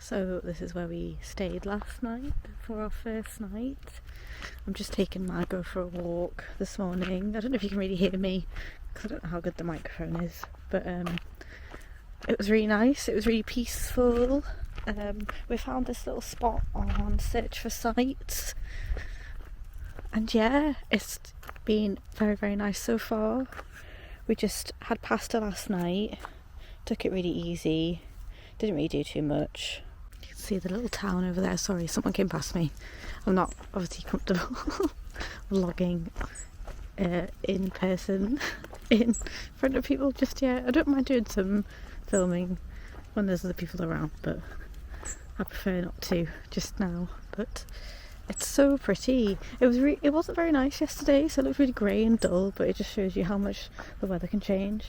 So this is where we stayed last night for our first night. I'm just taking Margot for a walk this morning. I don't know if you can really hear me because I don't know how good the microphone is, but it was really nice. It was really peaceful. We found this little spot on Search for Sites, and yeah, it's been very, very nice so far. We just had pasta last night, took it really easy, didn't really do too much. You can see the little town over there. Sorry, someone came past me. I'm not obviously comfortable vlogging in person in front of people just yet. I don't mind doing some filming when there's other people around, but I prefer not to just now. But it's so pretty. It wasn't very nice yesterday, so it looked really grey and dull, but it just shows you how much the weather can change.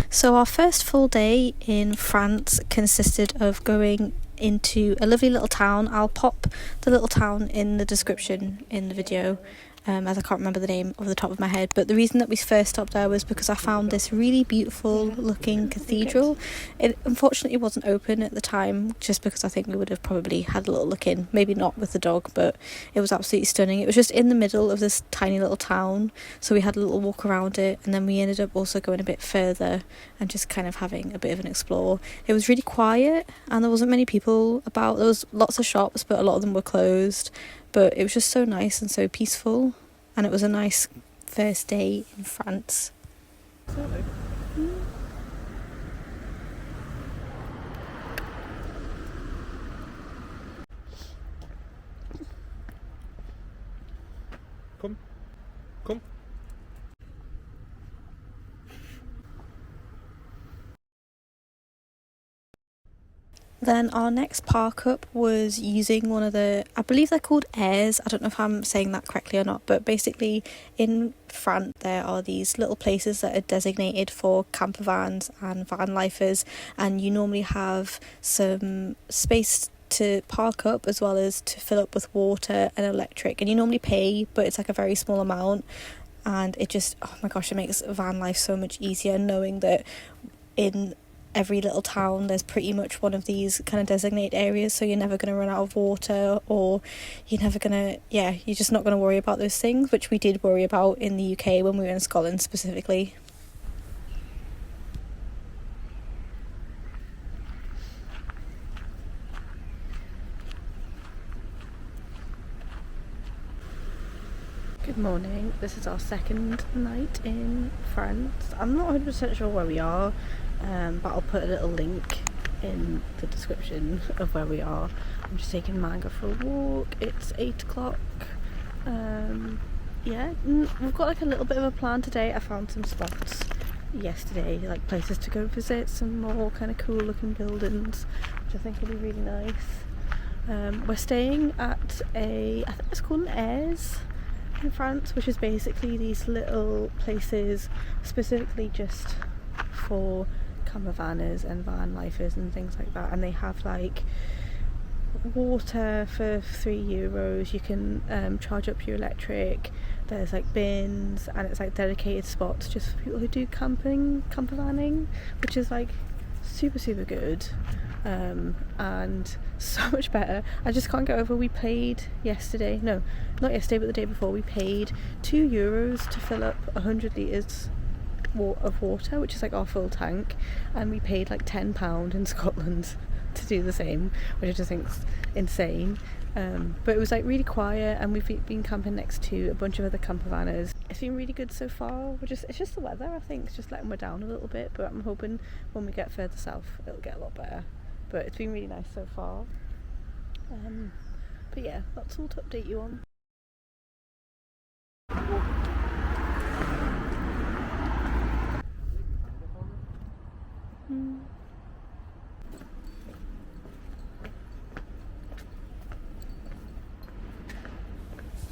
So our first full day in France consisted of going into a lovely little town. I'll pop the little town in the description in the video, as I can't remember the name off the top of my head, but the reason that we first stopped there was because I found this really beautiful looking cathedral. It unfortunately wasn't open at the time, just because I think we would have probably had a little look in, maybe not with the dog, but it was absolutely stunning. It was just in the middle of this tiny little town, so we had a little walk around it, and then we ended up also going a bit further and just kind of having a bit of an explore. It was really quiet and there wasn't many people about. There was lots of shops, but a lot of them were closed. But it was just so nice and so peaceful, and it was a nice first day in France. Come. Then our next park up was using one of the, I believe they're called airs. I don't know if I'm saying that correctly or not, but basically in France there are these little places that are designated for camper vans and van lifers, and you normally have some space to park up as well as to fill up with water and electric, and you normally pay, but it's like a very small amount, and it just, oh my gosh, it makes van life so much easier knowing that in every little town there's pretty much one of these kind of designated areas, so you're never going to run out of water, or you're just not going to worry about those things, which we did worry about in the UK when we were in Scotland specifically. Good morning. This is our second night in France. I'm not 100% sure where we are, but I'll put a little link in the description of where we are. I'm just taking Margot for a walk. It's 8 o'clock. We've got like a little bit of a plan today. I found some spots yesterday, like places to go visit, some more kind of cool looking buildings, which I think will be really nice. We're staying at I think it's called an airs in France, which is basically these little places specifically just for camper vanners and van lifers and things like that, and they have like water for €3. You can charge up your electric. There's like bins, and it's like dedicated spots just for people who do camper vanning, which is like super good, and so much better. I just can't get over, we paid yesterday, no, not yesterday but the day before, we paid €2 to fill up 100 litres of water, which is like our full tank, and we paid like £10 in Scotland to do the same, which I just think is insane. But it was like really quiet, and we've been camping next to a bunch of other camper vanners. It's been really good so far. It's just the weather, I think, it's just letting we're down a little bit, but I'm hoping when we get further south it'll get a lot better. But it's been really nice so far. But yeah, that's all to update you on.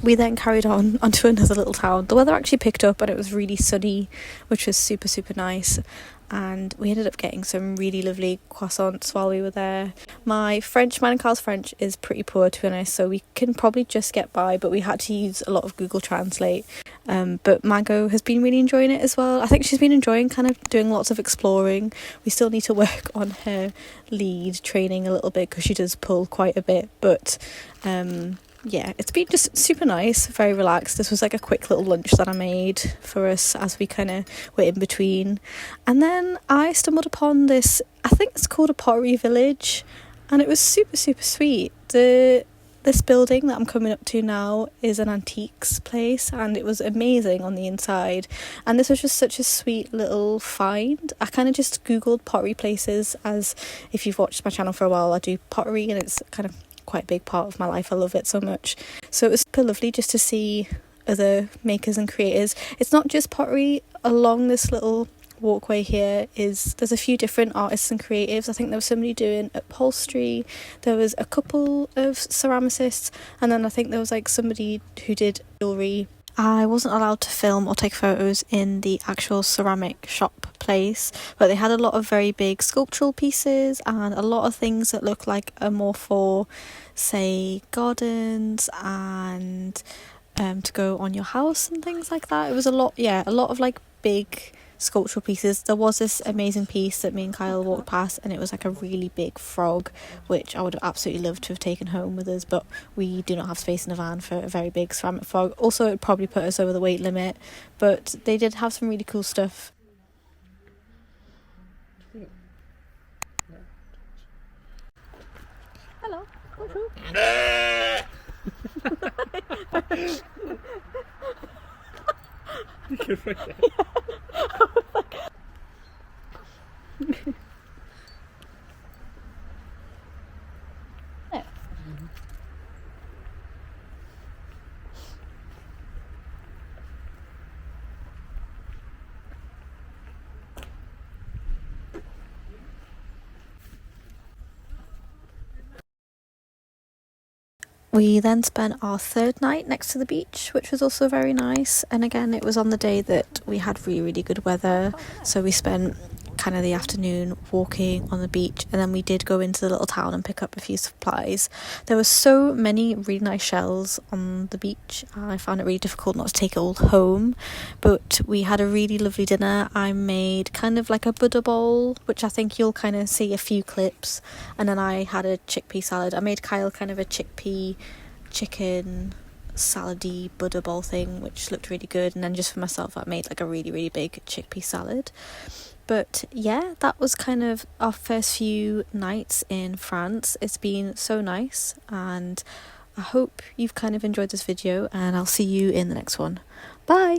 We then carried on onto another little town. The weather actually picked up and it was really sunny, which was super, super nice. And we ended up getting some really lovely croissants while we were there. Mine and Carl's French is pretty poor, to be honest, so we can probably just get by, but we had to use a lot of Google Translate. But Margot has been really enjoying it as well. I think she's been enjoying kind of doing lots of exploring. We still need to work on her lead training a little bit because she does pull quite a bit, but yeah, it's been just super nice, very relaxed. This was like a quick little lunch that I made for us as we kind of were in between. And then I stumbled upon this, I think it's called a Pottery Village, and it was super, super sweet. This building that I'm coming up to now is an antiques place, and it was amazing on the inside. And this was just such a sweet little find. I kind of just googled pottery places, as if you've watched my channel for a while, I do pottery and it's kind of quite a big part of my life. I love it so much. So it was super lovely just to see other makers and creators. It's not just pottery. Along this little walkway here there's a few different artists and creatives. I think there was somebody doing upholstery, there was a couple of ceramicists, and then I think there was like somebody who did jewellery. I wasn't allowed to film or take photos in the actual ceramic shop place, but they had a lot of very big sculptural pieces and a lot of things that look like are more for, say, gardens and to go on your house and things like that. It was a lot of like big sculptural pieces. There was this amazing piece that me and Kyle walked past, and it was like a really big frog, which I would have absolutely loved to have taken home with us, but we do not have space in the van for a very big ceramic frog. Also, it probably put us over the weight limit, but they did have some really cool stuff. Hello. Bonjour. Good right there. We then spent our third night next to the beach, which was also very nice. And again, it was on the day that we had really, really good weather. So we spent kind of the afternoon walking on the beach, and then we did go into the little town and pick up a few supplies. There were so many really nice shells on the beach. I found it really difficult not to take it all home, but we had a really lovely dinner. I made kind of like a Buddha bowl, which I think you'll kind of see a few clips, and then I had a chickpea salad. I made Kyle kind of a chickpea chicken salady Buddha bowl thing, which looked really good, and then just for myself I made like a really, really big chickpea salad. But yeah, that was kind of our first few nights in France. It's been so nice, and I hope you've kind of enjoyed this video, and I'll see you in the next one. Bye!